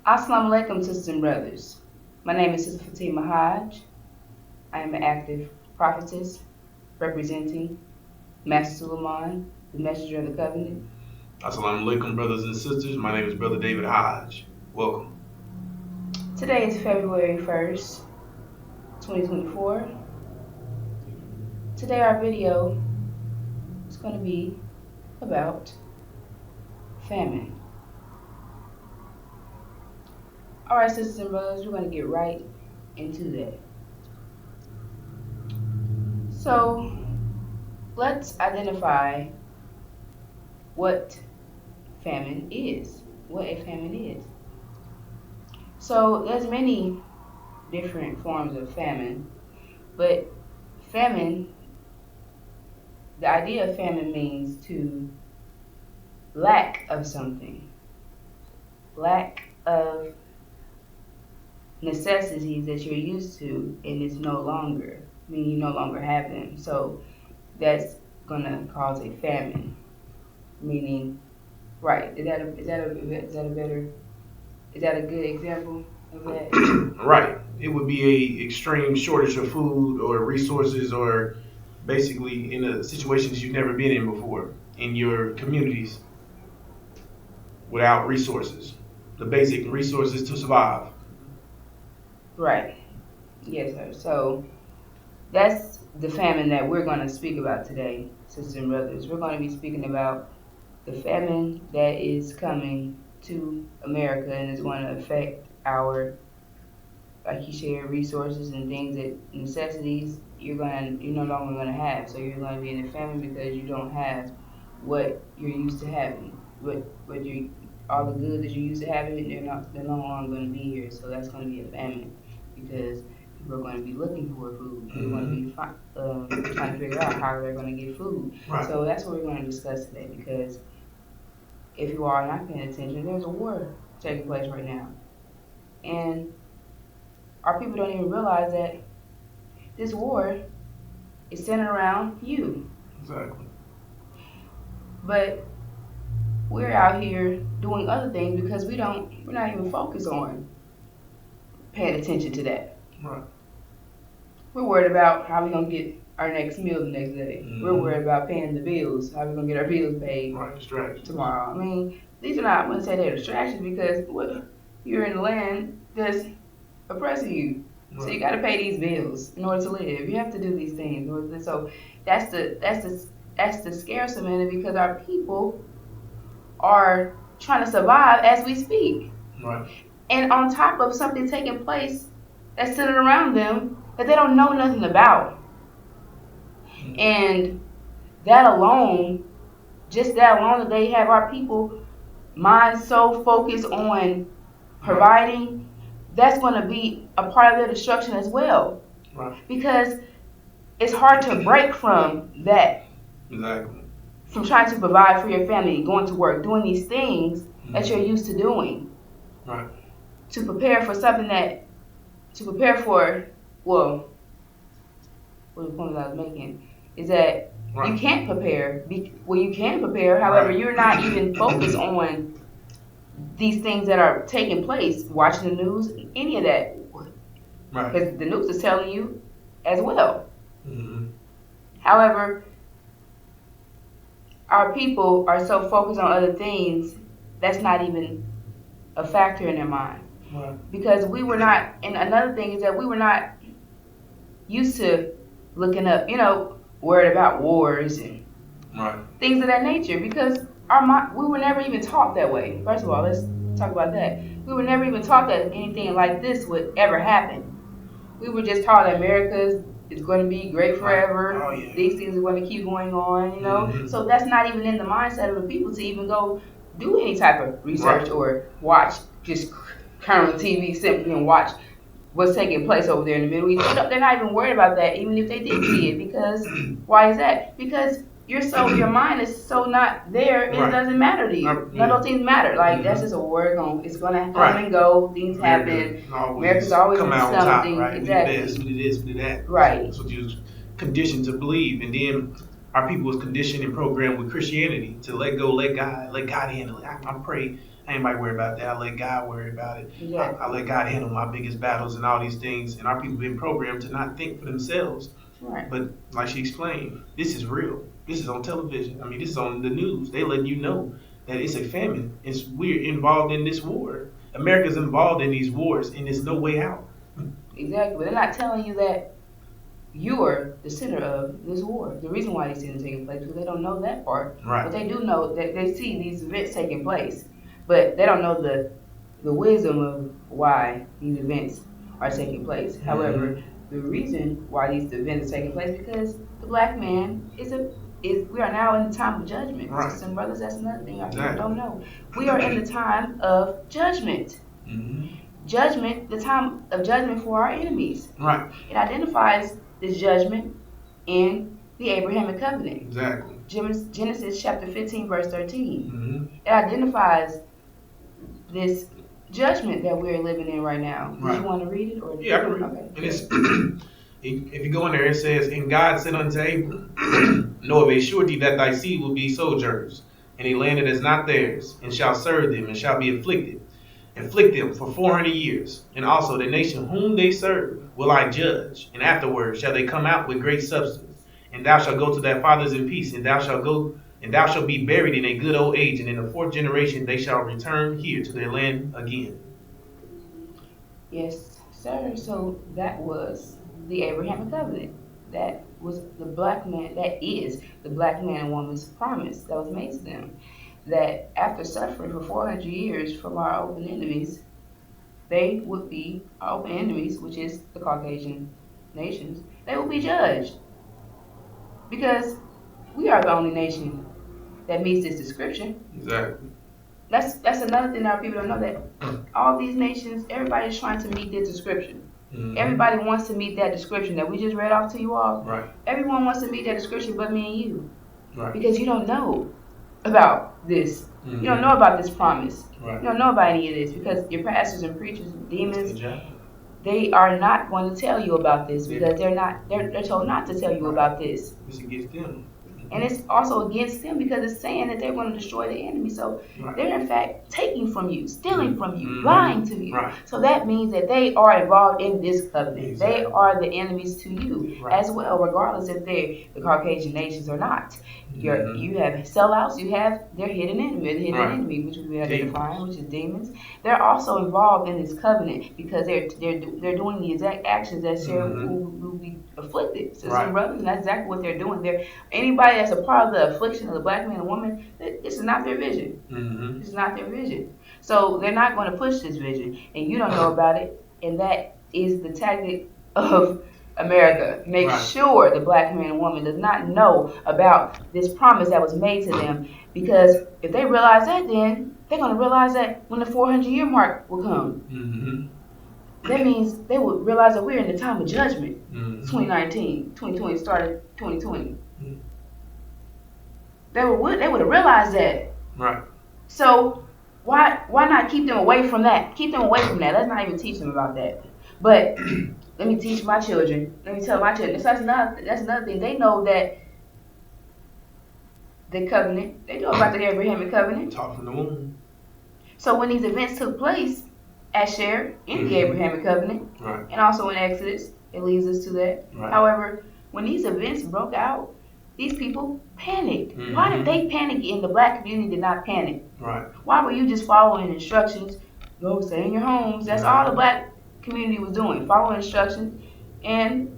Assalamu alaikum, sisters and brothers. My name is Sister Fatima Hodge. I am an active prophetess representing Master Suleiman, the messenger of the covenant. Assalamu alaikum, brothers and sisters. My name is Brother David Hodge. Welcome. Today is February 1st, 2024. Today our video is going to be about famine. Alright, sisters and brothers, we're going to get right into that. So, let's identify what famine is, what a famine is. So, there's many different forms of famine, but famine, the idea of famine means to lack of something, lack of necessities that you're used to, and it's no longer, meaning you no longer have them. So that's gonna cause a famine, meaning, right? Is that a good example of that? Right. It would be a extreme shortage of food or resources, or basically in a situations you've never been in before in your communities without resources, the basic resources to survive. Right. Yes, sir. So that's the famine that we're going to speak about today, sisters and brothers. We're going to be speaking about the famine that is coming to America and is going to affect our, like you shared, resources and things that necessities you're no longer going to have. So you're going to be in a famine because you don't have what you're used to having. What you all the goods that you're used to having, they're no longer going to be here. So that's going to be a famine because people are going to be looking for food. They're going to be trying to figure out how they're going to get food. Right. So that's what we're going to discuss today, because if you are not paying attention, there's a war taking place right now. And our people don't even realize that this war is centered around you. Exactly. But we're out here doing other things because we're not even focused on paying attention to that. Right. We're worried about how we're going to get our next meal the next day. Mm-hmm. We're worried about paying the bills, how we're going to get our bills paid tomorrow. I mean, these are not, I wouldn't say they're distractions, because you're in the land that's oppressing you. Right. So you got to pay these bills in order to live. You have to do these things. So that's the scarcity in it, because our people are trying to survive as we speak. Right. And on top of something taking place that's centered around them that they don't know nothing about. Mm-hmm. And that alone, that they have our people mind so focused on providing, that's going to be a part of their destruction as well. Right. Because it's hard to break from that. Exactly. From trying to provide for your family, going to work, doing these things that you're used to doing. Right. To prepare for well, what the point I was making is that you can't prepare. You can prepare, however, you're not even focused on these things that are taking place, watching the news, any of that. Right. Because the news is telling you as well. Mm-hmm. However, our people are so focused on other things, that's not even a factor in their mind. Right. Because we were not, and another thing is that we were not used to looking up, worried about wars and things of that nature, because we were never even taught that way. First of all, let's talk about that. We were never even taught that anything like this would ever happen. We were just taught that America is going to be great forever. Oh, yeah. These things are going to keep going on, Mm-hmm. So that's not even in the mindset of the people to even go do any type of research or watch, just turn on TV simply and watch what's taking place over there in the Middle East. They're not even worried about that, even if they did see it. Because why is that? Because your mind is so not there, and it doesn't matter to you. None of those things matter. Like, that's just a word. It's gonna come and go. Things happen. America's always come in out something. Top, right? Exactly. We do this, we do this, we do that. Right. That's what you're conditioned to believe, and then our people was conditioned and programmed with Christianity to let go, let God handle it. I pray I ain't worry about that. I let God worry about it. Exactly. I let God handle my biggest battles and all these things. And our people been programmed to not think for themselves. Right. But like she explained, this is real. This is on television. I mean, this is on the news. They letting you know that it's a famine. We're involved in this war. America's involved in these wars, and there's no way out. Exactly. But they're not telling you that you're the center of this war. The reason why these things are taking place, because they don't know that part. Right. But they do know that they see these events taking place, but they don't know the wisdom of why these events are taking place. Mm-hmm. However, the reason why these events are taking place is because the black man is we are now in the time of judgment. Right. Sisters and brothers, that's another thing our people Exactly. don't know. We are in the time of judgment. Mm-hmm. Judgment, the time of judgment for our enemies. Right. It identifies this judgment in the Abrahamic covenant. Exactly. Genesis chapter 15, verse 13. Mm-hmm. It identifies this judgment that we're living in right now. Right. Do you want to read it? Or Yeah, I can read okay. it. And it's, if you go in there, it says, and God said unto Abram, know of a surety that thy seed will be sojourners in a land that is not theirs, and shall serve them, and shall be afflict them for 400 years. And also the nation whom they serve will I judge, and afterwards shall they come out with great substance. And thou shalt go to thy fathers in peace, and thou shalt be buried in a good old age, and in the fourth generation they shall return here to their land again. Yes, sir. So that was the Abrahamic covenant. That was the black man, that is the black man and woman's promise that was made to them. That after suffering for 400 years from our open enemies, they would be our open enemies, which is the Caucasian nations. They will be judged. Because we are the only nation that meets this description. Exactly. That's another thing our people don't know, that all these nations, everybody's trying to meet this description. Mm-hmm. Everybody wants to meet that description that we just read off to you all. Right. Everyone wants to meet that description but me and you. Right. Because you don't know about this. Mm-hmm. You don't know about this promise. Right. You don't know about any of this because your pastors and preachers and demons, Exactly. they are not going to tell you about this because they're told not to tell you about this. It's against them. And it's also against them because it's saying that they're going to destroy the enemy. So Right. they're in fact taking from you, stealing from you, Mm-hmm. lying to you. Right. So that means that they are involved in this covenant. Exactly. They are the enemies to you Right. as well, regardless if they're the Caucasian nations or not. Mm-hmm. You have sellouts, you have their hidden enemy, Right. which we've been identifying, which is demons. They're also involved in this covenant because they're doing the exact actions that will be afflicted. So Right. some brothers, and that's exactly what they're doing. Anybody that's a part of the affliction of the black man and woman, this is not their vision. Mm-hmm. This is not their vision. So they're not going to push this vision, and you don't know about it. And that is the tactic of America. Make Right. sure the black man and woman does not know about this promise that was made to them, because if they realize that, then they're going to realize that when the 400-year mark will come. Mm-hmm. That means they would realize that we're in the time of judgment. Mm-hmm. 2019, 2020 started 2020. Mm-hmm. They would have realized that. Right. So why not keep them away from that? Keep them away from that. Let's not even teach them about that. But let me teach my children. Let me tell my children. So that's another thing. They know that the covenant. They know about the Abrahamic covenant. Talk from the moon. So when these events took place, as shared in the Abrahamic covenant, Right. and also in Exodus, it leads us to that. Right. However, when these events broke out, these people panicked. Mm-hmm. Why did they panic and the black community did not panic? Right. Why were you just following instructions? Go stay in your homes. That's all the black community was doing, following instructions. And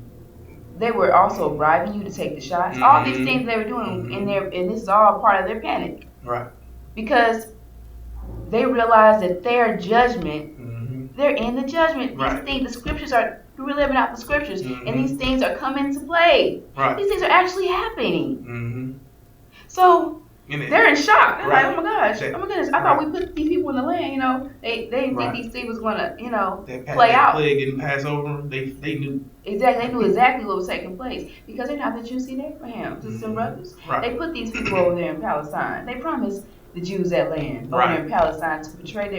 they were also bribing you to take the shots. Mm-hmm. All these things they were doing and this is all part of their panic. Right. Because they realized that their judgment, they're in the judgment. Right. These things, the scriptures are, we're living out the scriptures, Mm-hmm. and these things are coming to play. Right. These things are actually happening. Mm-hmm. So they're in shock. They're Right. like, oh my gosh, oh my goodness, I thought we put these people in the land, they didn't Right. think these things was gonna, That play out. plague didn't pass over them. They knew. Exactly, they knew exactly what was taking place because they're not the Jews in Abraham, sisters and brothers. Right. They put these people over there in Palestine. They promised the Jews that land over Right. there in Palestine to betray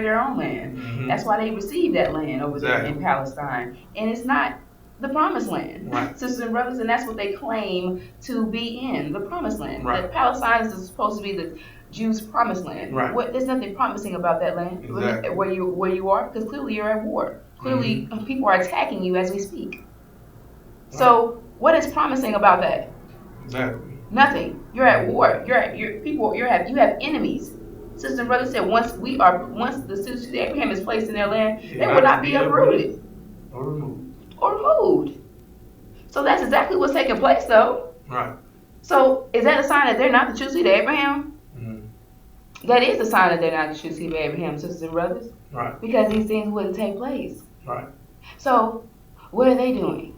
their own land. Mm-hmm. That's why they received that land over there Exactly. in Palestine, and it's not the promised land, Right. sisters and brothers, and that's what they claim to be in the promised land. Right. That Palestine is supposed to be Jews' promised land. Right. There's nothing promising about that land. Exactly. Where you are, because clearly you're at war. Clearly, people are attacking you as we speak. So, what is promising about that? Exactly. Nothing. You're at war. You have enemies. Sisters and brothers said once the citizenship of Abraham is placed in their land, they will not be uprooted or removed. So that's exactly what's taking place, though. Right. So is that a sign that they're not the true seed of Abraham? That is a sign that they're not the true seed of Abraham, sisters and brothers. Right. Because these things wouldn't take place. Right. So what are they doing?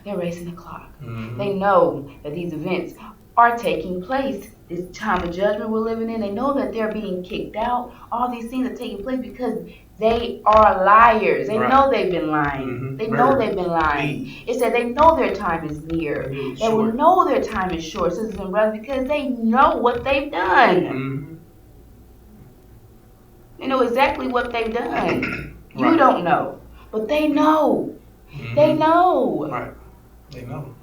They're racing the clock. They know that these events are taking place. This time of judgment we're living in, they know that they're being kicked out. All these things are taking place because they are liars. They know they've been lying. They know they've been lying. It said they know their time is near. They will know their time is short, sisters and brothers, because they know what they've done. They know exactly what they've done. You don't know, but they know. They know. Right. They know.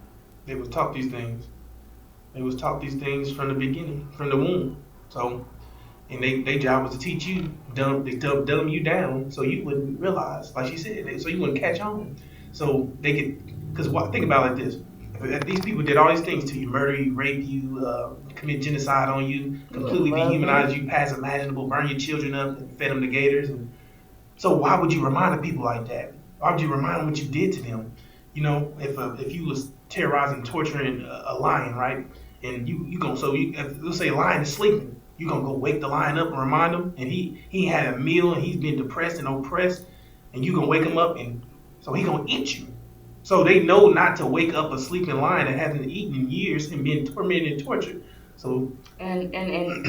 They was taught these things. They was taught these things from the beginning, from the womb. So, and their job was to teach you, dumb you down, so you wouldn't realize, like she said, so you wouldn't catch on. So they could, because think about it like this: if these people did all these things to you, murder you, rape you, commit genocide on you, completely dehumanize you, past imaginable, burn your children up, and fed them to gators, and so why would you remind the people like that? Why would you remind them what you did to them? You know, if you was terrorizing, torturing a lion, right? And let's say a lion is sleeping, you gonna go wake the lion up and remind him, and he had a meal and he's been depressed and oppressed, and you gonna wake him up, and so he gonna eat you. So they know not to wake up a sleeping lion that hasn't eaten in years and been tormented and tortured. So and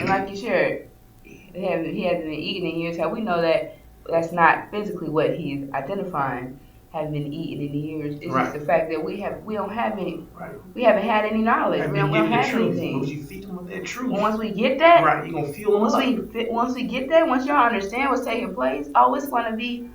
like you shared, he hasn't been eaten in years. How we know that that's not physically what he's identifying. Have been eaten in years. It's just the fact that we don't have any. Right. We haven't had any knowledge. We don't have anything. Once you feed them with that truth. Once we get that, right, you're gonna feel them once we get that, once y'all understand what's taking place, it's gonna be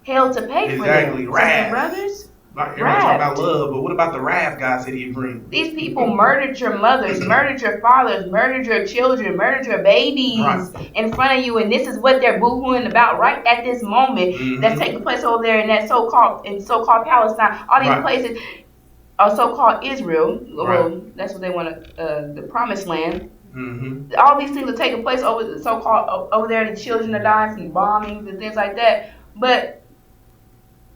hell to pay for them. Exactly. Wrath. Brothers. Everyone talk about love, but what about the wrath God said He'd bring? These people murdered your mothers, murdered your fathers, murdered your children, murdered your babies in front of you, and this is what they're boohooing about right at this moment. That's taking place over there in that so-called Palestine. All these places are so-called Israel. Well, that's what they want to, the Promised Land. All these things are taking place over so-called over there. The children are dying from bombings and things like that, but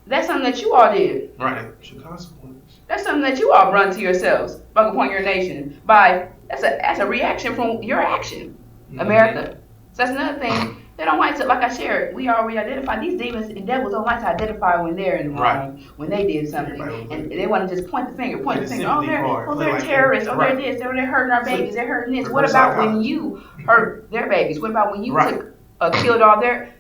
that's something that you all did. Right. It's consequences. That's something that you all run to yourselves upon your nation. That's a reaction from your action, America. So that's another thing. They don't like to, like I shared, we already identified these demons and devils don't like to identify when they're in the wrong, when they did something. And they want to just point the finger. Oh, they're terrorists. Oh, they're this. They're hurting our babies. They're hurting this. What about when you hurt their babies? What about when you killed all their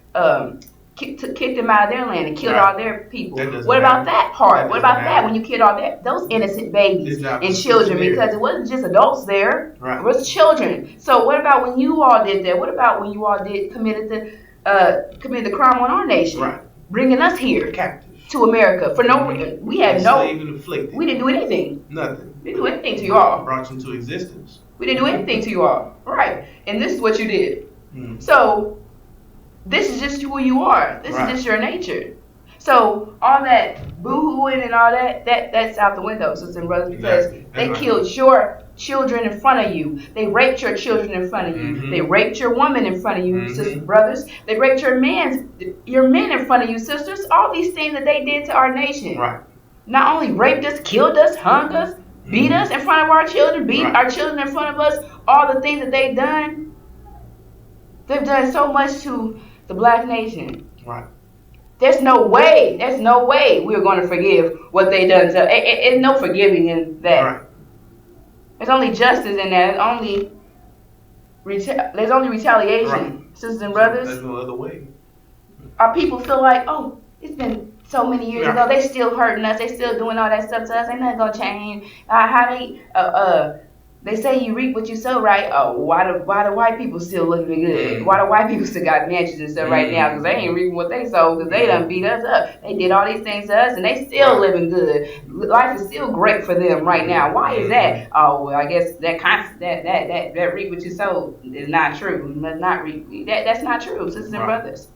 kicked them out of their land and killed all their people? What about that part? What about that when you killed all those innocent babies and children? Because it wasn't just adults there, it was children. So what about when you all did that? What about when you all committed the crime on our nation, bringing us here to America for no reason? We didn't do anything. Nothing. We didn't do anything to you all. Brought you into existence. We didn't do anything to you all, right? And this is what you did. So this is just who you are. This is just your nature. So all that boo-hooing and all that's out the window, sisters and brothers, because they killed your children in front of you. They raped your children in front of you. They raped your woman in front of you, sisters and brothers. They raped your men in front of you, sisters. All these things that they did to our nation. Right. Not only raped us, killed us, hung us, beat us in front of our children, beat our children in front of us, all the things that they've done. They've done so much to the black nation. Right. There's no way we're going to forgive what they done. There's no forgiving in that. Right. There's only justice in that. There's only retaliation. Right. Sisters and brothers. There's no other way. Our people feel like, oh, it's been so many years ago. They still hurting us. They still doing all that stuff to us. Ain't nothing gonna change. How they They say you reap what you sow, right? Oh, why the white people still looking good? Why the white people still got mansions and stuff right now? Because they ain't reaping what they sow, because they done beat us up. They did all these things to us, and they still living good. Life is still great for them right now. Why is that? Oh, well, I guess that reap what you sow is not true. Must not reap. That's not true, sisters and brothers.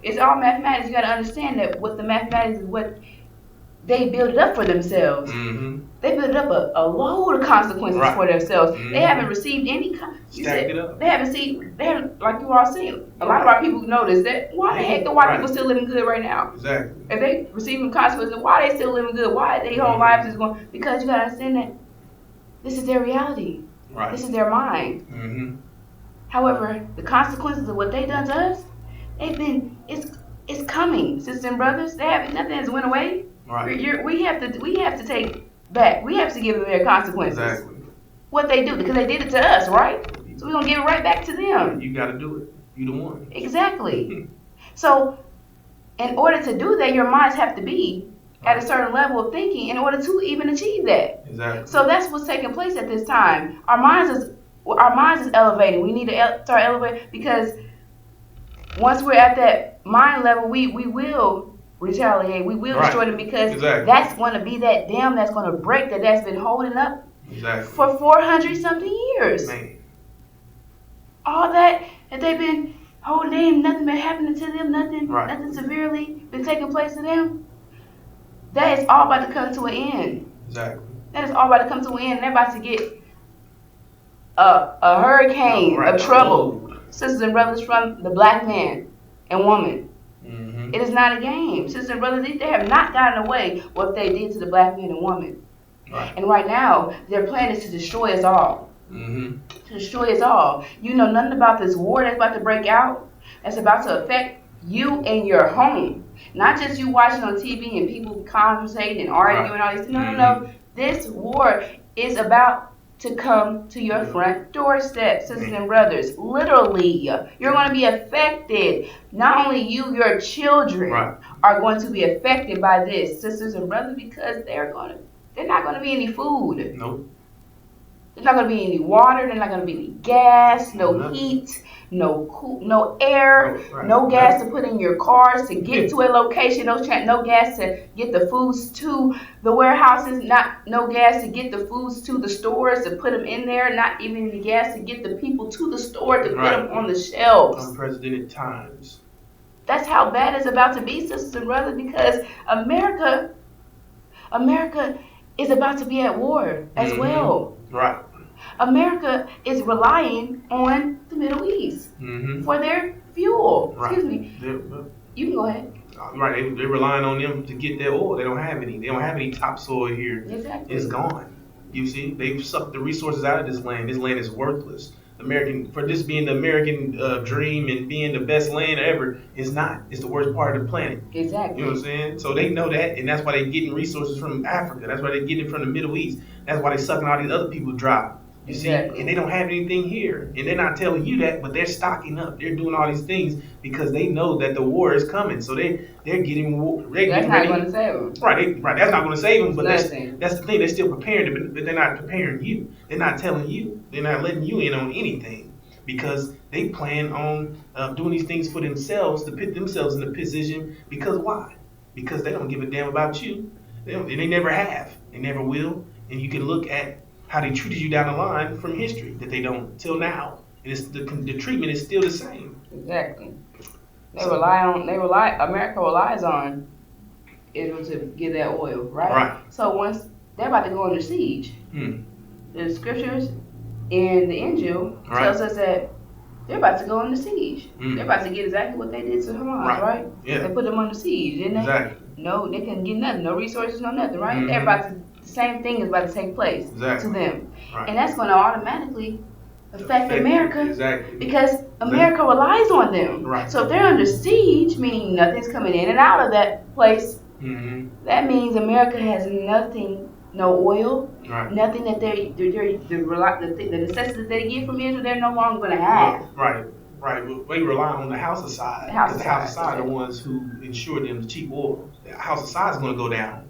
It's all mathematics. You got to understand that what the mathematics is what they build it up for themselves. They build up a load of consequences for themselves. They haven't received any. They haven't seen. They haven't, like you all seen. A lot of our people notice that. Why the heck the white people still living good right now? Exactly. If they receiving consequences, why they still living good? Why their whole lives is going? Because you gotta understand that this is their reality. Right. This is their mind. However, the consequences of what they done to us, it's coming, sisters and brothers. Nothing has went away. Right. We have to take back. We have to give them their consequences. Exactly. What they do, because they did it to us, right? So we're gonna give it right back to them. You gotta do it. You the one. Exactly. So, in order to do that, your minds have to be at a certain level of thinking in order to even achieve that. Exactly. So that's what's taking place at this time. Our minds is elevating. We need to start elevating, because once we're at that mind level, we will retaliate. We will destroy them, because that's going to be that dam that's going to break that's been holding up for 400 something years. Man. All that they've been holding, nothing been happening to them, nothing severely been taking place to them. That is all about to come to an end. Exactly. That is all about to come to an end. They're about to get a hurricane of trouble, sisters and brothers, from the black man and woman. It is not a game. Sisters and brothers, they have not gotten away what they did to the black man and woman. Right. And right now, their plan is to destroy us all. To destroy us all. You know nothing about this war that's about to break out. That's about to affect you and your home. Not just you watching on TV and people conversating and arguing and all these things. No. This war is about to come to your front doorstep, sisters and brothers. Literally, you're going to be affected. Not only you, your children are going to be affected by this, sisters and brothers, because they're not going to be any food. Nope. There's not going to be any water. There's not going to be any gas, no heat, no air, no gas to put in your cars to get to a location, no gas to get the foods to the warehouses, no gas to get the foods to the stores to put them in there, not even any gas to get the people to the store to put them on the shelves. Unprecedented times. That's how bad it's about to be, sisters and brothers, because America is about to be at war as well. Right. America is relying on the Middle East for their fuel. Excuse me. You can go ahead. Right. They're relying on them to get their oil. They don't have any. They don't have any topsoil here. Exactly. It's gone. You see, they've sucked the resources out of this land. This land is worthless. For this being the American dream and being the best land ever, is not. It's the worst part of the planet. Exactly. You know what I'm saying? So they know that, and that's why they're getting resources from Africa. That's why they're getting it from the Middle East. That's why they're sucking all these other people dry. You see, and they don't have anything here, and they're not telling you that, but they're stocking up. They're doing all these things because they know that the war is coming. So they're getting war. That's not going to save them. Right. That's not going to save them. But that's the thing. They're still preparing, but they're not preparing you. They're not telling you. They're not letting you in on anything, because they plan on doing these things for themselves, to put themselves in a position. Because why? Because they don't give a damn about you. They never have. They never will. And you can look at how they treated you down the line from history, that they don't till now. And the treatment is still the same. Exactly. America relies on Israel to get that oil, right? So once they're about to go under siege, the scriptures in the Injil tells us that they're about to go under siege. They're about to get exactly what they did to Hamas, right? Yeah. They put them under siege, didn't they? Exactly. No, they couldn't get nothing, no resources, no nothing, right? They're about to. The same thing is about to take place to them. And that's going to automatically affect America because America relies on them. So if they're under siege, meaning nothing's coming in and out of that place, that means America has nothing, no oil, nothing that the necessities they get from Israel, they're no longer going to have. Right. Well, they rely on the House of Side, because the House of Side are the ones who ensure them the cheap oil. The House of Side is going to go down.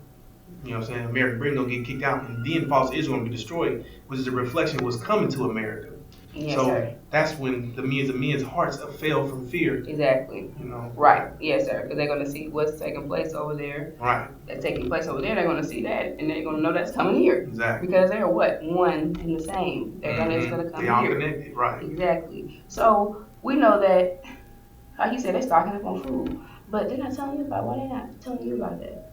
You know what I'm saying? American Britain gonna get kicked out, and then false Israel gonna be destroyed, which is a reflection of what's coming to America. Yes, so sir. that's when the millions of men's hearts fell from fear. Exactly. You know. Right. Yes, sir. Because they're gonna see what's taking place over there. Right. That's taking place over there. They're gonna see that, and they're gonna know that's coming here. Exactly. Because they're what, one and the same. They're gonna it's gonna come they all here. Connected. Right. Exactly. So we know that, like you said, they're stocking up on food, but they're not telling you about why they're not telling you about that.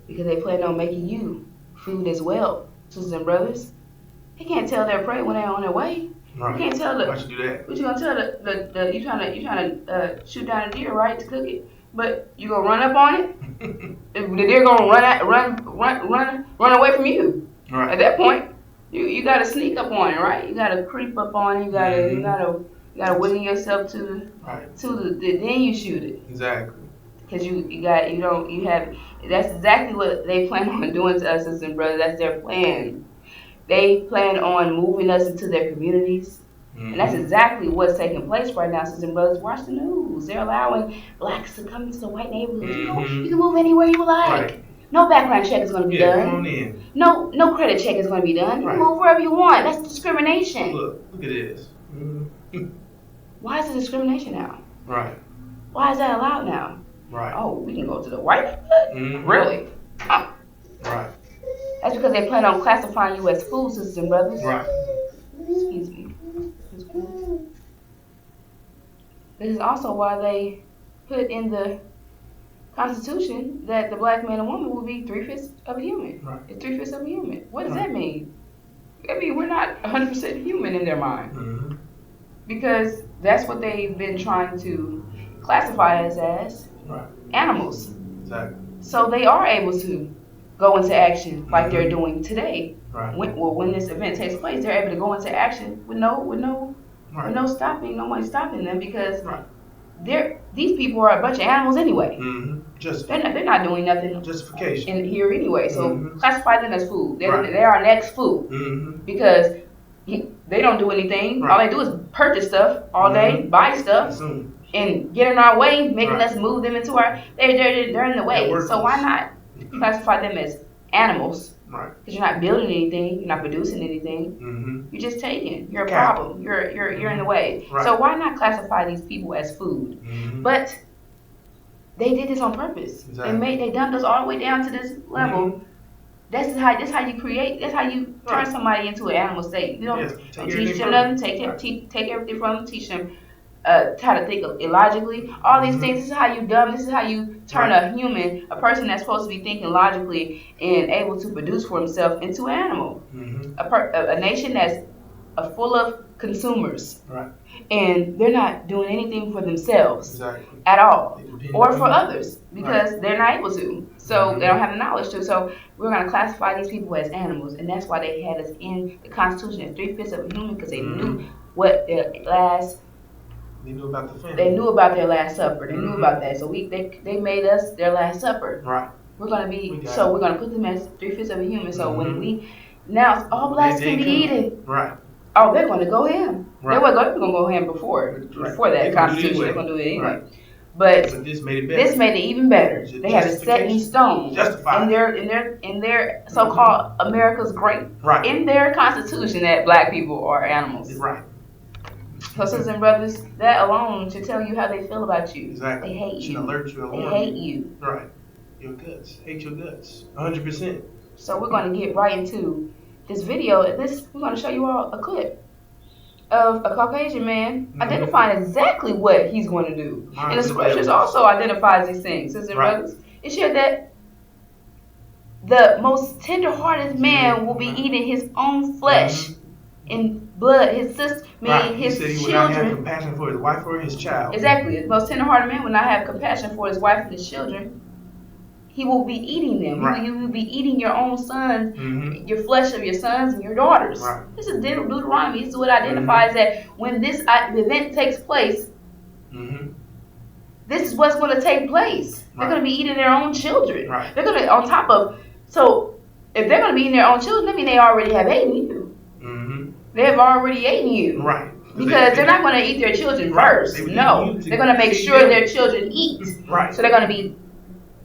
Because they plan on making you food as well, sisters and brothers. They can't tell their prey when they're on their way. Right. You can't tell Why should you do that? What you gonna tell the you trying to shoot down a deer, right, to cook it, but you gonna run up on it. The deer gonna run away from you. Right. At that point, you gotta sneak up on it, right? You gotta creep up on it. You gotta wiggle yourself to then you shoot it. Exactly. Because that's exactly what they plan on doing to us, sisters and brothers. That's their plan. They plan on moving us into their communities. And that's exactly what's taking place right now, sisters and brothers. Watch the news. They're allowing blacks to come into the white neighborhoods. You can move anywhere you like. Right. No background check is going to be done. Come on in. No credit check is going to be done. You can move wherever you want. That's discrimination. Look at this. Why is it discrimination now? Right. Why is that allowed now? Right. Oh, we can go to the white neighborhood? Really? Oh. Right. That's because they plan on classifying you as food, sisters and brothers. Right. Excuse me. This is also why they put in the Constitution that the black man and woman will be 3/5 of a human. Right. It's 3/5 of a human. What does that mean? I mean, we're not 100% human in their mind. Because that's what they've been trying to classify us as animals. Exactly. So they are able to go into action like they're doing today. Right. When this event takes place, they're able to go into action with no stopping, no one stopping them because these people are a bunch of animals anyway. They're not doing nothing justification in here anyway. So classify them as food. They're our next food because they don't do anything. All they do is purchase stuff all day, buy stuff, and get in our way, making us move them into our. They're in the way. So why not classify them as animals? Because you're not building anything, you're not producing anything. You're just taking. You're a problem. You're in the way. So why not classify these people as food? But they did this on purpose. Exactly. They dumped us all the way down to this level. That's how you create. That's how you turn somebody into an animal state. You don't teach them nothing. Take everything from them. Teach them how to think illogically. All these things. This is how you dumb. This is how you turn a person that's supposed to be thinking logically and able to produce for himself into an animal. A nation that's full of consumers, and they're not doing anything for themselves at all, or for others because they're not able to. So they don't have the knowledge to. So we're going to classify these people as animals, and that's why they had us in the Constitution as 3/5 of a human because they knew what their last. They knew about the famine. They knew about their Last Supper. They knew about that. So they made us their Last Supper. Right. We're gonna put them as 3/5 of a human. So when now all blacks can be eaten. Right. Oh, they're gonna go ham. They were gonna go ham before that Constitution. They're gonna do it anyway. Right. But this made it better. This made it even better. They have it set in stone. Justified. In their so-called America's great. Right. In their Constitution that black people are animals. Right. So, sisters and brothers, that alone should tell you how they feel about you. Exactly. They hate you. Should alert you. They hate you. Right. Your guts. Hate your guts. 100%. So we're going to get right into this video. We're going to show you all a clip of a Caucasian man identifying exactly what he's going to do. And the scriptures also identifies these things, sisters and brothers. It shared that the most tender-hearted man will be eating his own flesh and blood, his sister, his he said he children. would not have compassion for his wife or his child. Exactly. The most tender-hearted man will not have compassion for his wife and his children. He will be eating them. Right. You will be eating your own sons, your flesh of your sons and your daughters. Right. This is Deuteronomy. This is what identifies that when this event takes place, this is what's going to take place. They're going to be eating their own children. Right. They're going to, on top of, so if they're going to be eating their own children, that means they already have eaten you. They have already eaten you. Right. Because they're not going to eat their children first. No. They're going to make sure their children eat. Right. So they're going to be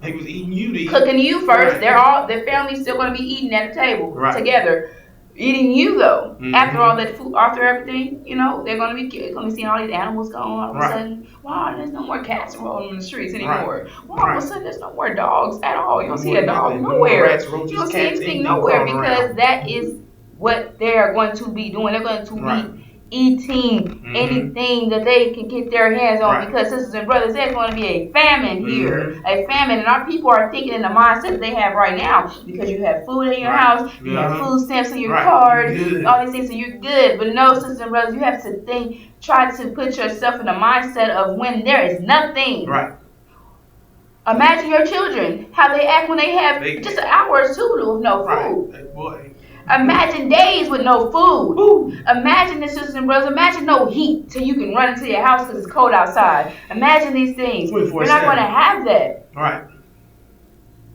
They was eating you to eat. Cooking you first. Right. Their family's still going to be eating at the table Right. together. Eating you though. Mm-hmm. After all that food, after everything, they're gonna be seeing all these animals gone. All of a Right. sudden, wow, there's no more cats rolling in the streets anymore. Right. Wow, all of a sudden, there's no more dogs at all. You don't see a dog No nowhere. more rats, roaches, You don't see cats, anything nowhere because that is what they are going to be doing. They're going to be eating anything that they can get their hands on because sisters and brothers, there's going to be a famine here, a famine, and our people are thinking in the mindset that they have right now because you have food in your house, you have food stamps on your card, all these things, so you're good. But no, sisters and brothers, you have to try to put yourself in the mindset of when there is nothing. Right. Imagine your children, how they act when they have just an hour or two with no food. Right. Boy. Imagine days with no food. Ooh. Imagine this, sisters and brothers. Imagine no heat till you can run into your house because it's cold outside. Imagine these things. You're not going to have that. Right.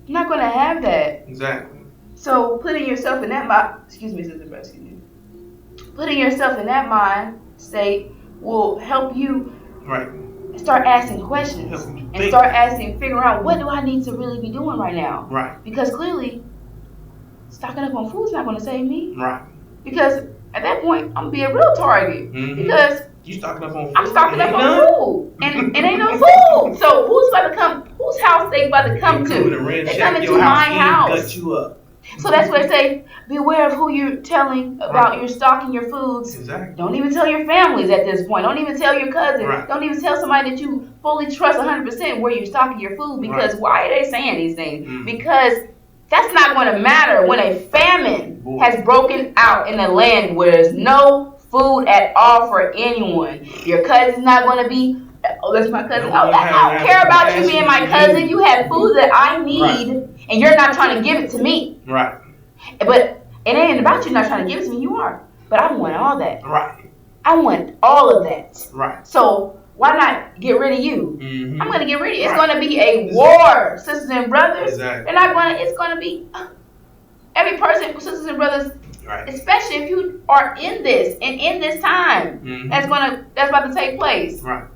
You're not going to have that. Exactly. So putting yourself in that mind, putting yourself in that mind state will help you start asking questions and start figuring out what do I need to really be doing right now. Right. Because clearly, stocking up on food is not going to save me. Right. Because at that point, I'm going to be a real target. Mm-hmm. Because you stocking up on food. I'm stocking up on food. And ain't no food. So who's about to come? Whose house they about to come to? They coming to my house. Gut you up. So that's what they say. Beware of who you're telling about your stocking your foods. Exactly. Don't even tell your families at this point. Don't even tell your cousin. Right. Don't even tell somebody that you fully trust 100% where you're stocking your food. Because why are they saying these things? Mm-hmm. Because that's not going to matter when a famine has broken out in a land where there's no food at all for anyone. Your cousin's not going to be, oh, that's my cousin. I don't care about you being my cousin. You have food that I need, and you're not trying to give it to me. Right. But it ain't about you not trying to give it to me. You are. But I want all that. Right. I want all of that. Right. So why not get rid of you? Mm-hmm. I'm going to get rid of you. It's going to be a war, sisters and brothers. Exactly. They're not going to, it's going to be every person, sisters and brothers, especially if you are in this and in this time that's about to take place. Right.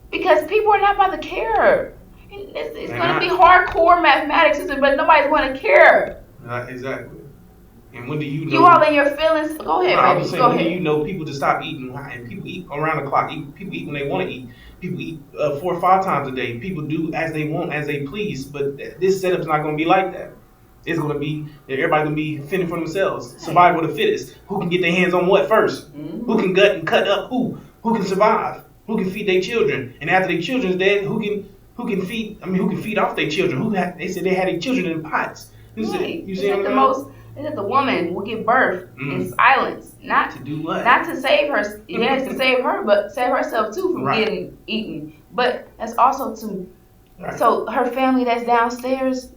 Because people are not about to care. It's going to be hardcore mathematics, but nobody's going to care. Exactly. And when do you know? You all in your feelings. Go ahead, I baby. was saying, Go when ahead. do you know people to stop eating? And people eat around the clock. People eat when they want to eat. People eat 4 or 5 times a day. People do as they want, as they please. But this setup's not going to be like that. It's going to be everybody's going to be fending for themselves. Survival of the fittest. Who can get their hands on what first? Mm-hmm. Who can gut and cut up who? Who can survive? Who can feed their children? And after their children's dead, who can feed off their children? They said they had their children in pots. You see what I'm saying? Is that the woman will give birth in silence, not to do what? Not to save her. Yes, to save her, but save herself too from getting eaten. But that's also to, so her family that's downstairs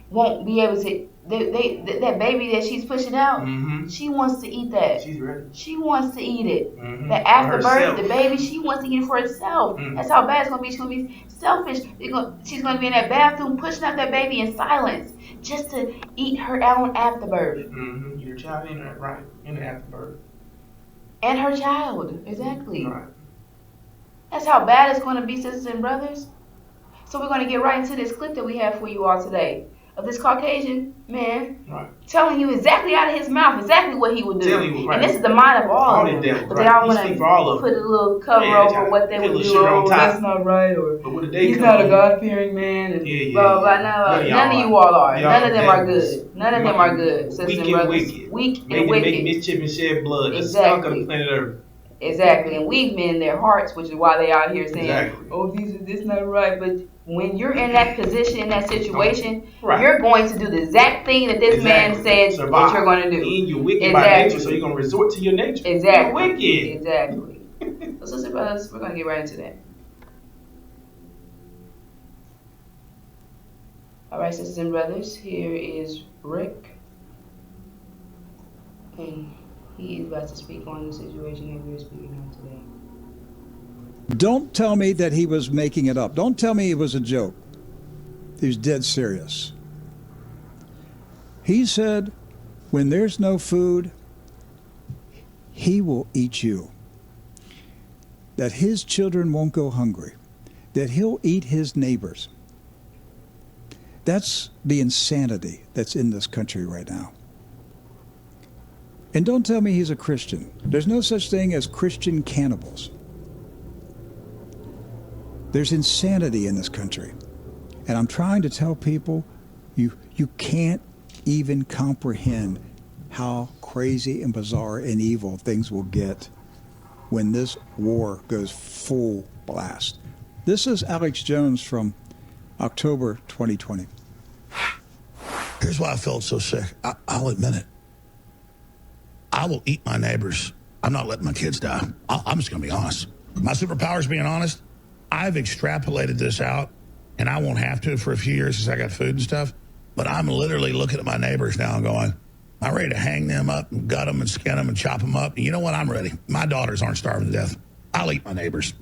won't be able to. That baby that she's pushing out, she wants to eat that. She's ready. She wants to eat it. The afterbirth, the baby, she wants to eat it for herself. That's how bad it's gonna be. She's gonna be selfish. She's gonna be in that bathroom pushing out that baby in silence, just to eat her own afterbirth. Your child in the afterbirth. And her child, exactly. Right. That's how bad it's gonna be, sisters and brothers. So we're gonna get right into this clip that we have for you all today. Of this Caucasian man telling you exactly out of his mouth exactly what he would do. And this is the mind of all of them. But they all want to put a little cover over what they would do. Oh, that's not right. Or he's not a God-fearing man. And blah, blah, blah. None of you all are. None of them are good. None of them are good. Weak and wicked. Weak and wicked. Make mischief and shed blood. Exactly. The skunk of the planet Earth. Exactly. And weak men, their hearts, which is why they out here saying, oh, this not right. But when you're in that position, in that situation, you're going to do the exact thing that this man said that you're going to do. And you're wicked by nature, so you're going to resort to your nature. Exactly. You're wicked. Exactly. So, sister brothers, we're going to get right into that. All right, sisters and brothers, here is Rick. And he is about to speak on the situation that we're speaking on today. Don't tell me that he was making it up. Don't tell me it was a joke. He was dead serious. He said, when there's no food, he will eat you. That his children won't go hungry. that he'll eat his neighbors. That's the insanity that's in this country right now. And don't tell me he's a Christian. There's no such thing as Christian cannibals. There's insanity in this country. And I'm trying to tell people, you can't even comprehend how crazy and bizarre and evil things will get when this war goes full blast. This is Alex Jones from October 2020. Here's why I felt so sick. I'll admit it. I will eat my neighbors. I'm not letting my kids die. I'm just going to be honest. My superpower is being honest. I've extrapolated this out, and I won't have to for a few years because I got food and stuff. But I'm literally looking at my neighbors now and going, I'm ready to hang them up and gut them and skin them and chop them up. And you know what? I'm ready. My daughters aren't starving to death. I'll eat my neighbors.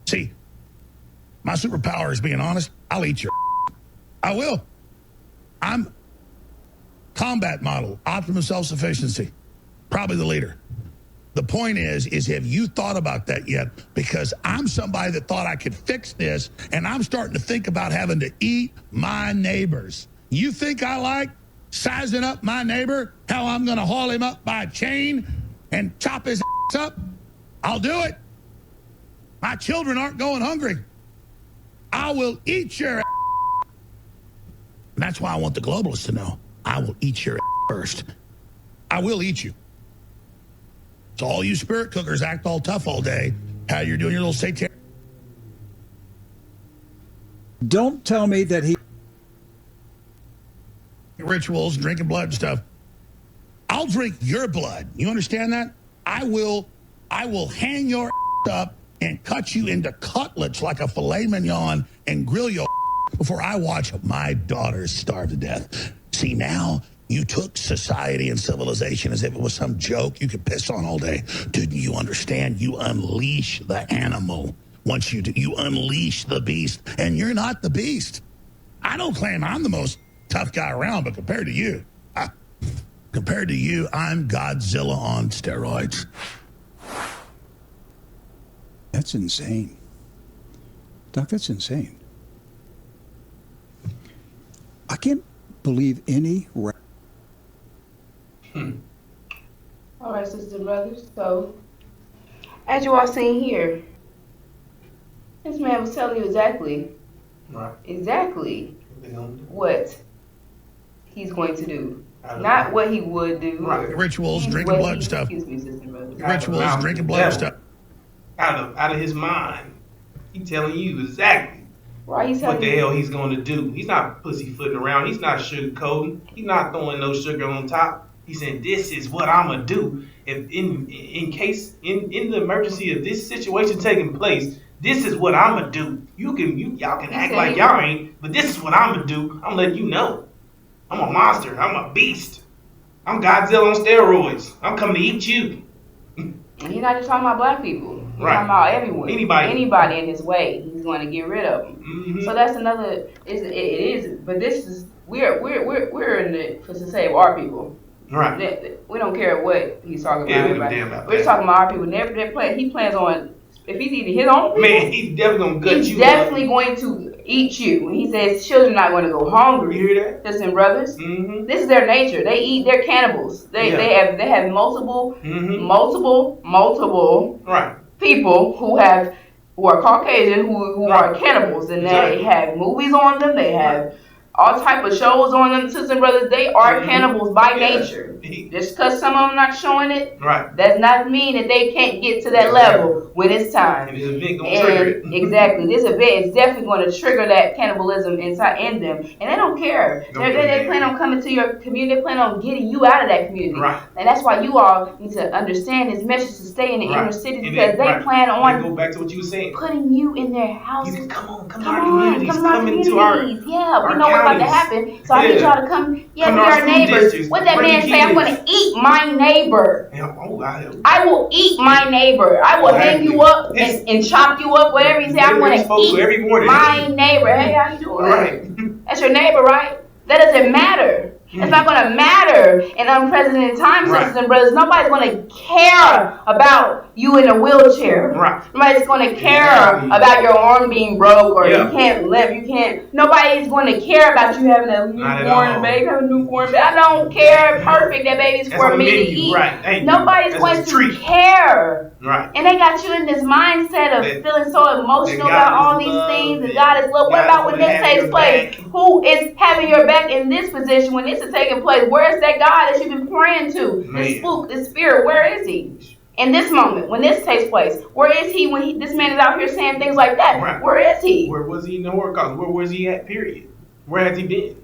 See, my superpower is being honest. I'll eat your I will. I'm combat model, optimum self-sufficiency, probably the leader. The point is have you thought about that yet? Because I'm somebody that thought I could fix this, and I'm starting to think about having to eat my neighbors. You think I like sizing up my neighbor, how I'm going to haul him up by a chain and chop his ass up? I'll do it. My children aren't going hungry. I will eat your ass. And that's why I want the globalists to know. I will eat your ass first. I will eat you. So all you spirit cookers act all tough all day. How you're doing your little satanic Don't tell me that he rituals, drinking blood and stuff. I'll drink your blood. You understand that? I will hang your ass up and cut you into cutlets like a filet mignon and grill your ass before I watch my daughters starve to death. See, now you took society and civilization as if it was some joke you could piss on all day. Didn't you understand? You unleash the animal. Once you do, you unleash the beast, and you're not the beast. I don't claim I'm the most tough guy around, but compared to you, I'm Godzilla on steroids. That's insane. Doc, that's insane. I can't believe any... All right, sisters and brothers. So, as you all seen here, this man was telling you exactly what he's going to do. Not what he would do. Right. Rituals, drinking blood and stuff. Excuse me, sisters and brothers. Rituals, drinking blood and stuff. Out of his mind. He's telling you exactly Right, he's what telling the you. hell he's going to do. He's not pussyfooting around. He's not sugarcoating. He's not throwing no sugar on top. He's saying, this is what I'm going to do. If in case, in the emergency of this situation taking place, this is what I'm going to do. Y'all can act like y'all ain't, but this is what I'm going to do. I'm letting you know. I'm a monster. I'm a beast. I'm Godzilla on steroids. I'm coming to eat you. And he's not just talking about black people. He's Right. talking about everyone. Anybody in his way, he's going to get rid of them. Mm-hmm. So that's another. It is. But this is we're in it to save our people. Right. We don't care what he's talking about. Yeah, we don't everybody. damn about We're that. talking about our people. He plans on, if he's eating his own people, Man, he's definitely going to gut he's you definitely going to eat you. And he says children are not going to go up. hungry. You hear that? Sisters and brothers. Mm-hmm. This is their nature. They eat. They're cannibals. They have multiple Right. people who are Caucasian who are cannibals, and they Exactly. have movies on them. They have all type of shows on them. Sisters and brothers, they are cannibals by nature. Just because some of them not showing it, Right. does not mean that they can't get to that level when it's time. And this event going to trigger it. Exactly, this event is definitely going to trigger that cannibalism in them, and they don't care. They plan on coming to your community. They plan on getting you out of that community, Right. and that's why you all need to understand this message to stay in the inner cities, And because then, they plan Then on go back to what you were saying. putting you in their houses. You can come to our communities. Come into communities. Yeah, we our know what's about to counties. happen. So I need Yeah. y'all to come. Yeah, Come we to our are school neighbors. districts. What that Bring man the say? I'm kids. going to eat my neighbor. Yeah, I will eat my neighbor. I will hang you up and chop you up, whatever you say. I'm going to eat every morning. my neighbor. Hey, how you doing? Right. That's your neighbor, right? That doesn't matter. It's not going to matter in unprecedented times, sisters and brothers. Nobody's going to care about you in a wheelchair. Right. Nobody's going to care about your arm being broke or you can't limp. You can't. Nobody's going to care about you having a newborn baby. I don't care. Perfect. That baby's for me to eat. Right. Nobody's going to care. Right. And they got you in this mindset of feeling so emotional about all these things and God is love. What about when this takes place? Who is having your back in this position when this is taking place? Where is that God that you've been praying to? The spook, the spirit, where is he? In this moment, when this takes place, where is he when this man is out here saying things like that? Right. Where is he? Where was he in the Holocaust? Where was he at, period? Where has he been?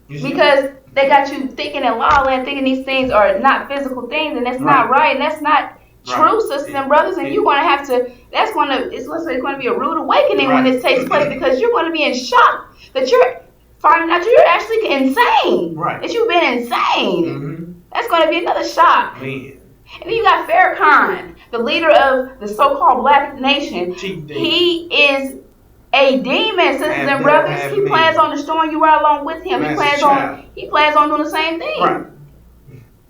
Because they got you thinking in La La Land, thinking these things are not physical things, and that's not right, and that's not true, sisters and brothers, and you're going to have to, it's going to be a rude awakening when this takes place, because you're going to be in shock that you're finding out you're actually insane. Right. That you've been insane. Mm-hmm. That's going to be another shock. Man. And then you got Farrakhan, the leader of the so-called Black Nation. He is a demon, sisters and brothers. He plans on destroying you right along with him. He plans on doing the same thing. Right.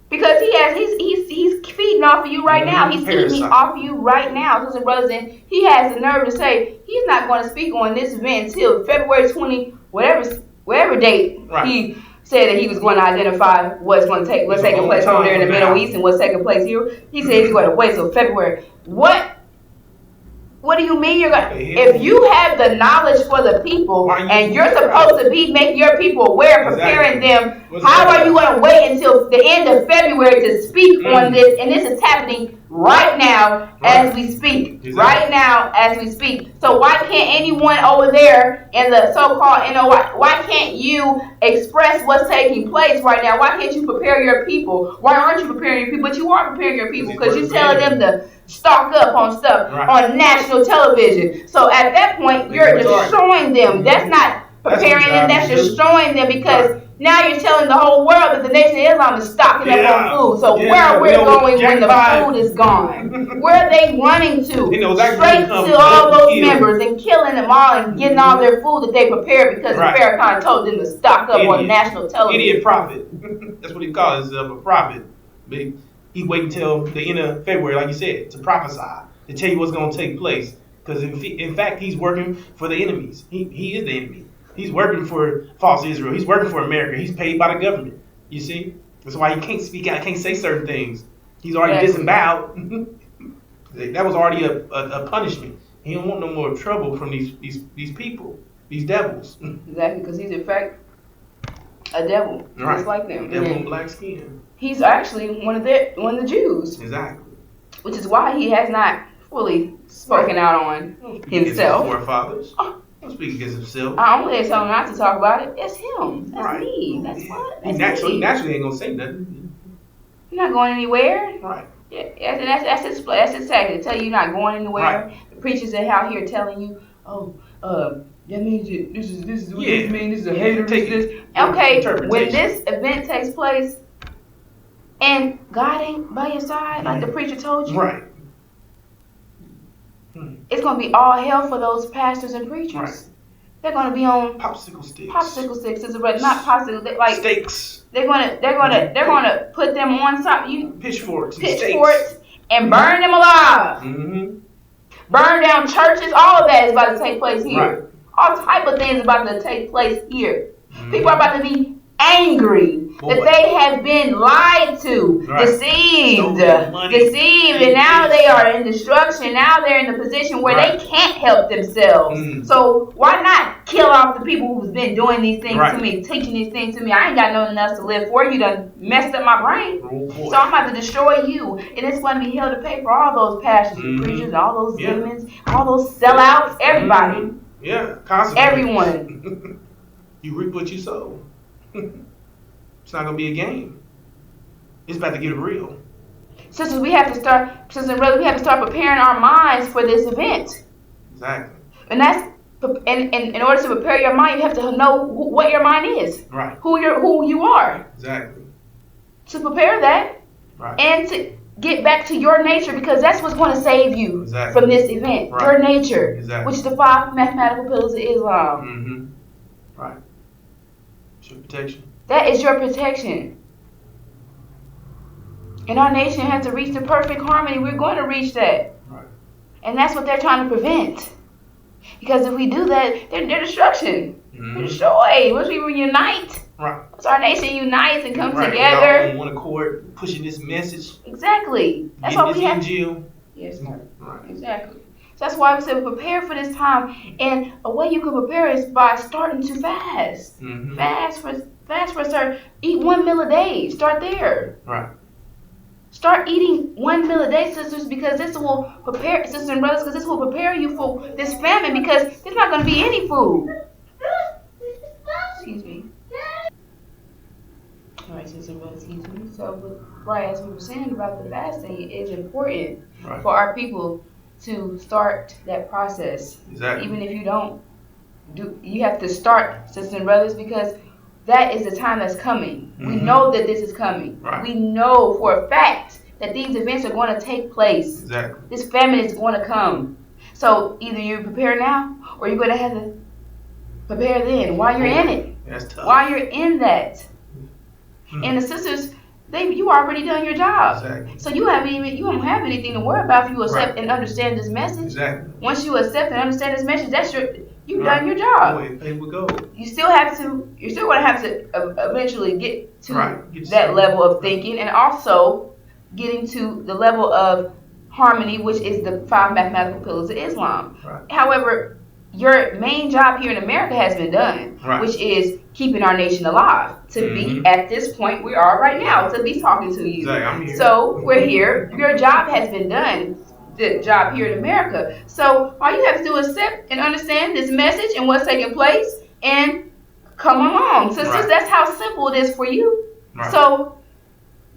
Because he's feeding off of you right now. He's eating off of you right now, sisters and brothers. And he has the nerve to say he's not going to speak on this event until February 20, whatever date he said that he was going to identify what's taking place over there in the Middle East and what's taking place here. He said he's going to wait till February. What do you mean you're going to? If you have the knowledge for the people and you're supposed to be making your people aware, preparing them, how are you going to wait until the end of February to speak on this? And this is happening right now as we speak. Right now as we speak. So why can't anyone over there in the so-called, why can't you express what's taking place right now? Why can't you prepare your people? Why aren't you preparing your people? But you are preparing your people because you're telling them to stock up on stuff on national television. So at that point, you're destroying them. That's not preparing them. That's destroying them because now you're telling the whole world that the Nation of Islam is stocking up on food. So where we're going when the food is gone? Where are they running to? Straight to all those members and killing them all and getting all their food that they prepared because Farrakhan told them to stock up on national television. Idiot prophet. That's what he calls himself, a prophet. He wait until the end of February, like you said, to prophesy, to tell you what's going to take place. Because in fact, he's working for the enemies. He is the enemy. He's working for false Israel. He's working for America. He's paid by the government. You see? That's why he can't speak out, can't say certain things. He's already disemboweled. That was already a punishment. He don't want no more trouble from these people, these devils. Exactly, because he's in fact a devil, just like them. Devil with black skin. He's actually one of the Jews. Exactly. Which is why he has not fully spoken out on himself. Forefathers. Don't speak against himself. I only tell him not to talk about it. It's him. That's me. That's what. That's he naturally ain't gonna say nothing. You're not going anywhere. Right. Yeah, that's his tactic to tell you you're not going anywhere. Right. The preachers are out here telling you, that means this is what this means. This is a hater. Okay, when this event takes place, and God ain't by your side, like the preacher told you. Right. It's going to be all hell for those pastors and preachers. Right. They're going to be on popsicle sticks. Popsicle sticks, but not popsicle. Like steaks. They're going to put them on something. Pitchforks and burn them alive. Mm-hmm. Burn down churches. All of that is about to take place here. Right. All type of things about to take place here. Mm-hmm. People are about to be angry that they have been lied to, deceived, and now they are in destruction. Now they're in a position where they can't help themselves. So why not kill off the people who's been doing these things to me, teaching these things to me? I ain't got nothing else to live for. You done messed up my brain. So I'm about to destroy you, and it's going to be hell to pay for all those pastors and preachers, and all those demons, all those sellouts, everybody. Yeah, constantly. Everyone. You reap what you sow. It's not gonna be a game. It's about to get real. Sisters and brothers, we have to start preparing our minds for this event. Exactly. And that's in order to prepare your mind, you have to know what your mind is. Right. Who you are. Exactly. To prepare that. Right. And to get back to your nature, because that's what's going to save you from this event. Right. Your nature, which is the 5 mathematical pillars of Islam. Mm-hmm. Right. It's your protection. That is your protection. And our nation has to reach the perfect harmony. We're going to reach that. Right. And that's what they're trying to prevent. Because if we do that, they're destruction. Mm-hmm. They're destroy. Once we unite, Right. once our nation unites and comes Right. together. On one accord, pushing this message. Exactly. That's why we have. NGO. Yes, sir. Right. Exactly. So that's why we said prepare for this time. And a way you can prepare is by starting to fast. Mm-hmm. Fast for start. Eat 1 meal a day. Start there. Right. Start eating 1 meal a day, sisters, because this will prepare, sisters and brothers, because this will prepare you for this famine, because there's not going to be any food. Excuse me. All right, sisters and brothers, excuse me. So, right, as we were saying about the fasting, it is important for our people to start that process. Exactly. Even if you don't you have to start, sisters and brothers, because that is the time that's coming. Mm-hmm. We know that this is coming. Right. We know for a fact that these events are going to take place. Exactly. This famine is going to come. So either you prepare now or you're going to have to prepare then while you're in it. That's tough. While you're in that. Mm-hmm. And the sisters, you already done your job. Exactly. So you don't have anything to worry about if you accept and understand this message. Exactly. Once you accept and understand this message, you've done your job. It would go. You're still going to have to eventually get to Get that level of thinking, and also getting to the level of harmony, which is the 5 mathematical pillars of Islam. Right. However, your main job here in America has been done, which is keeping our nation alive. To be at this point we are right now, to be talking to you. Exactly. I'm here. So we're here. Your job has been done. The job here in America. So all you have to do is accept and understand this message and what's taking place and come along. Sisters, that's how simple it is for you. Right. So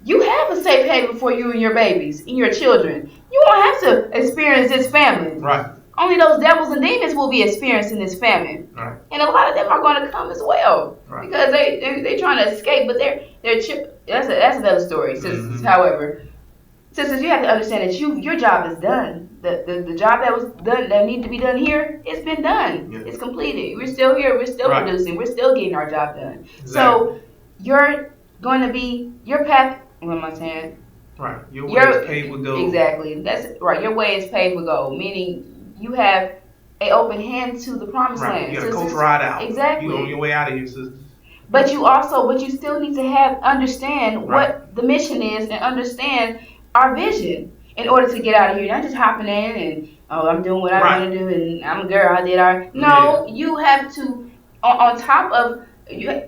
you have a safe haven for you and your babies and your children. You won't have to experience this famine. Right. Only those devils and demons will be experiencing this famine. Right. And a lot of them are going to come as well. Right. Because they're trying to escape, but that's another story. Sisters, however, sisters, you have to understand that your job is done. The job that was done, that needed to be done here, it's been done. Yeah. It's completed. We're still here. We're still producing. We're still getting our job done. Exactly. So you're going to be your path. What am I saying? Right. Your way is paved with gold. Exactly. That's right. Your way is paved with gold, meaning you have an open hand to the promised land. You got a coach ride out. Exactly. You're on your way out of here, sisters. But you still need to understand what the mission is and understand our vision in order to get out of here. Not just hopping in and, I'm doing what I want to do and I'm a girl, I did our... No, you have to, on top of, you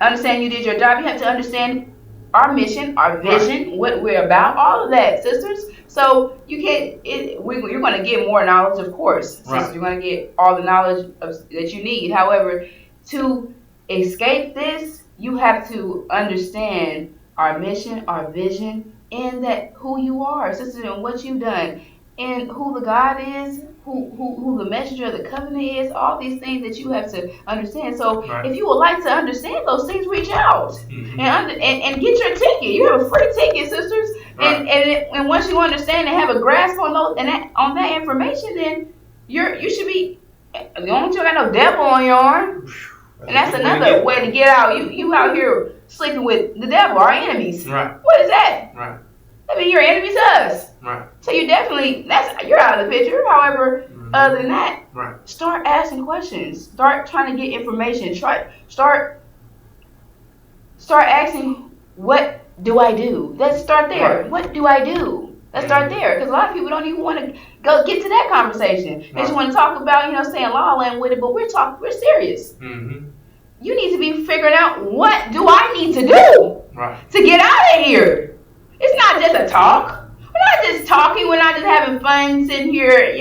understand you did your job, you have to understand our mission, our vision, what we're about, all of that, sisters. So you can't, you're going to get more knowledge, of course. Sisters, you're going to get all the knowledge that you need. However, to escape this, you have to understand our mission, our vision, and that who you are, sisters, and what you've done, and who the God is, who the messenger of the covenant is, all these things that you have to understand. So if you would like to understand those things, reach out and get your ticket. You have a free ticket, sisters. And once you understand and have a grasp on those on that information, then you should be. As long as you got no devil on your arm. And that's another way to get out. You out here sleeping with the devil, our enemies. Right. What is that? Right. I mean, you're enemies to us. Right. So you definitely, you're out of the picture. However, other than that, start asking questions. Start trying to get information. Start asking, what do I do? Let's start there. Right. What do I do? Let's start there. Because a lot of people don't even want to go get to that conversation. They just want to talk about, saying la la land with it, but we're serious. Mm-hmm. You need to be figuring out, what do I need to do to get out of here? It's not just a talk. We're not just talking. We're not just having fun sitting here,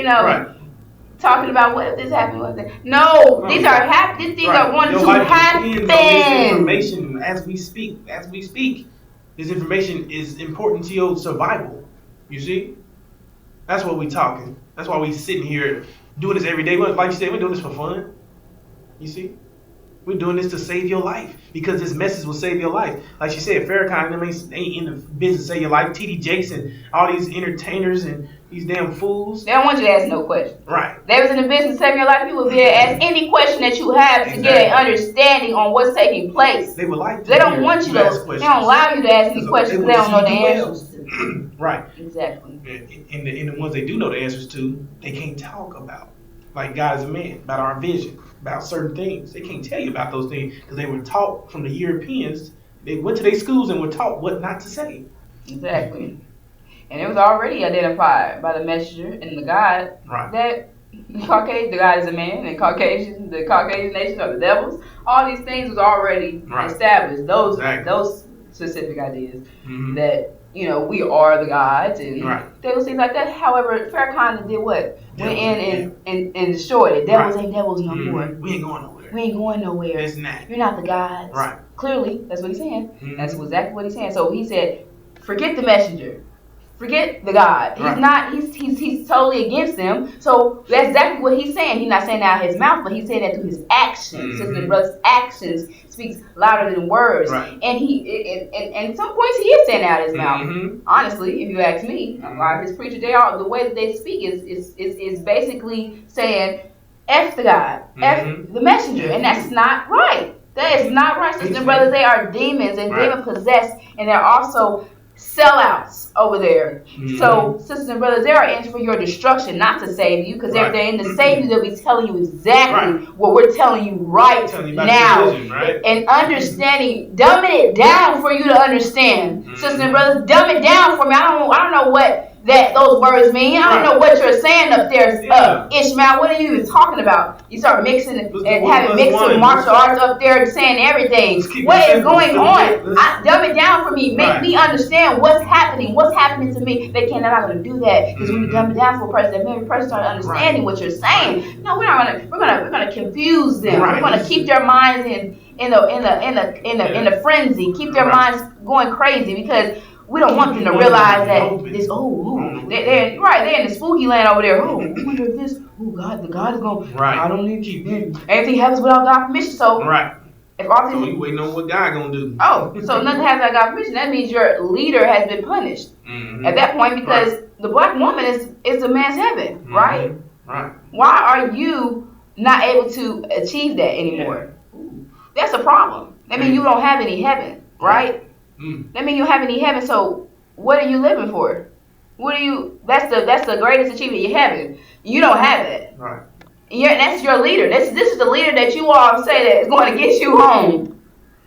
talking about what if this happened. What if that. No, these are these things are going to happen. This information as we speak. This information is important to your survival. You see? That's what we talking. That's why we sitting here doing this every day. Like you said, we're doing this for fun. You see? We're doing this to save your life because this message will save your life. Like she said, Farrakhan ain't in the business of save your life. T.D. Jakes and all these entertainers and These damn fools. They don't want you to ask no questions. Right. They was in the business of saving your life. You would be able to ask any question that you have to get an understanding on what's taking place. They would like to They don't want you to ask they questions. don't allow you to ask any questions because they don't know the well. answers to. Right. Exactly. And the ones they do know the answers to, they can't talk about. Like God is a man, about our vision, about certain things. They can't tell you about those things because they were taught from the Europeans. They went to their schools and were taught what not to say. Exactly. And it was already identified by the messenger and the God that the God is a man, and the Caucasian nations are the devils. All these things was already established. Those specific ideas that we are the gods and those things like that. However, Farrakhan did what? Went in and destroyed it. Devils ain't devils no more. We ain't going nowhere. We ain't going nowhere. It's not. You're not the gods. Right. Clearly, that's what he's saying. That's exactly what he's saying. So he said, forget the messenger. Forget the God. He's not. He's totally against them. So that's exactly what he's saying. He's not saying that out of his mouth, but he's saying that through his actions. Sisters and brothers, actions speaks louder than words. And and some points he is saying out of his mouth. Honestly, if you ask me, a lot of his preachers, the way that they speak is basically saying, "F the God, F the messenger," and that's not right. That is not right, sisters and brothers. They are demons and demon possessed, and they're also sellouts over there. So, sisters and brothers, they are in for your destruction, not to save you, because if they're in to save you, they'll be telling you exactly what we're telling you now. And understanding, dumbing it down for you to understand. Sisters and brothers, dumb it down for me. I don't know what those words mean. I don't know what you're saying up there, Ishmael. What are you even talking about? You start mixing and having mixing martial arts up there and saying everything. What is going on? Dumb it down for me. Make me understand what's happening. What's happening to me? They're not going to do that, because when you dumb it down for a person, that every person starts understanding what you're saying. No, we're gonna confuse them. We're gonna keep their minds in a frenzy. Keep their minds going crazy, because we don't want them to realize that this. They're in the spooky land over there. I wonder if this. God, the God is going. I don't need you. Anything happens without God's permission. So if all so you waiting on what God gonna do? So nothing has not God's permission. That means your leader has been punished at that point, because the black woman is the man's heaven, right? Right. Why are you not able to achieve that anymore? That's a problem. That means you don't have any heaven, right? That means you don't have any heaven. So what are you living for? That's the greatest achievement, you heaven. You don't have it. Right. That's your leader. This is the leader that you all say that is going to get you home.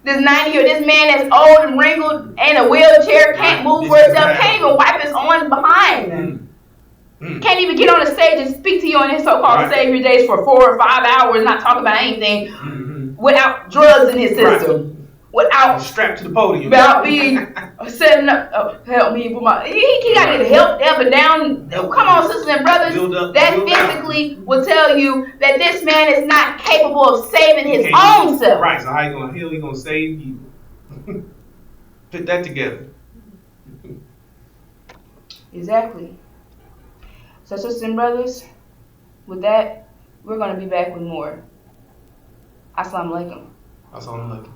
This 90-year, this man that's old and wrinkled, in a wheelchair, can't move for himself, can't even wipe his own behind. Can't even get on the stage and speak to you on his so-called Savior days for 4 or 5 hours, not talking about anything, without drugs in his system. Without strapped to the podium, without being setting up, help me put my. He got to get help up and down. Come on, sisters and brothers. That physically will tell you that this man is not capable of saving his own self. Right. So how you gonna heal? He gonna save you? Put that together. Exactly. So, sisters and brothers, with that, we're gonna be back with more. Assalamu alaikum. Assalamu alaikum.